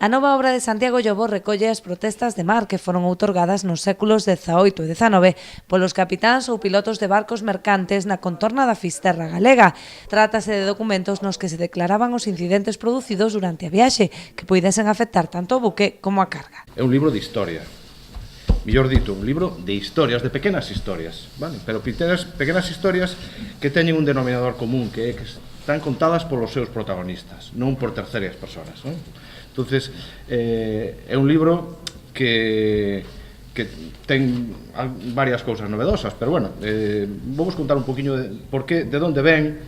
A nova obra de Santiago Llobo recolle as protestas de mar que foron outorgadas nos séculos XVIII e XIX polos capitáns ou pilotos de barcos mercantes na contorna da Fisterra galega. Trátase de documentos nos que se declaraban os incidentes producidos durante a viaxe que poidesen afectar tanto o buque como a carga. É un libro de historia. Mellor dito, un libro de historias, de pequenas historias, vale? Pero pequenas historias que teñen un denominador común, que é que están contadas polos seus protagonistas, non por terceiras persoas, non? Entonces, é un libro que ten varias cousas novedosas, pero bueno, vamos contar un poquinho de onde ven.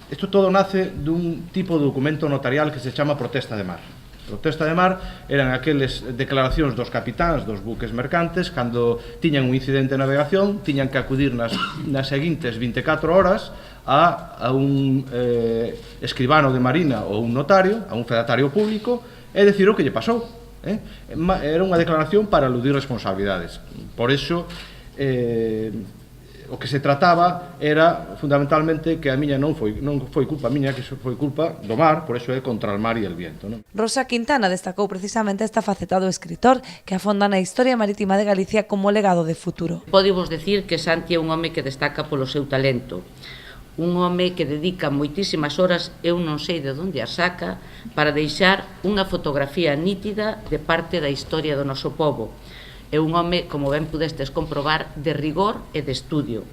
Isto todo nace dun tipo de documento notarial que se chama protesta de mar. Protesta de mar eran aqueles declaracións dos capitáns dos buques mercantes cando tiñan un incidente de navegación, tiñan que acudir nas seguintes 24 horas a un escribano de marina ou un notario, a un fedatario público, e decir o que lle pasou. Era unha declaración para eludir responsabilidades. Por iso, o que se trataba era fundamentalmente que a miña non foi culpa miña, que foi culpa do mar, por iso é contra o mar e el viento, non? Rosa Quintana destacou precisamente esta faceta do escritor que afonda na historia marítima de Galicia como legado de futuro. Podemos decir que Santi é un home que destaca polo seu talento, un home que dedica moitísimas horas, eu non sei de onde as saca, para deixar unha fotografía nítida de parte da historia do noso pobo. É un home, como ben pudestes comprobar, de rigor e de estudio.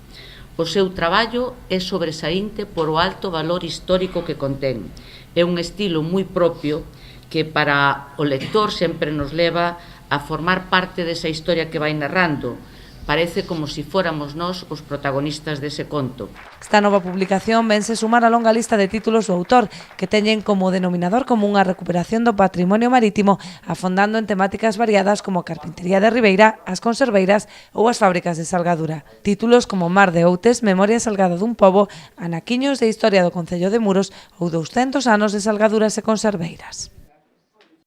O seu traballo é sobresaínte por o alto valor histórico que contén. É un estilo moi propio que para o lector sempre nos leva a formar parte desa historia que vai narrando. Parece como se fóramos nós os protagonistas dese conto. Esta nova publicación vense sumar a longa lista de títulos do autor que teñen como denominador común a recuperación do patrimonio marítimo afondando en temáticas variadas como a carpintería de Ribeira, as conserveiras ou as fábricas de salgadura. Títulos como Mar de Outes, Memoria salgada dun pobo, Anaquiños de historia do Concello de Muros ou 200 anos de salgaduras e conserveiras.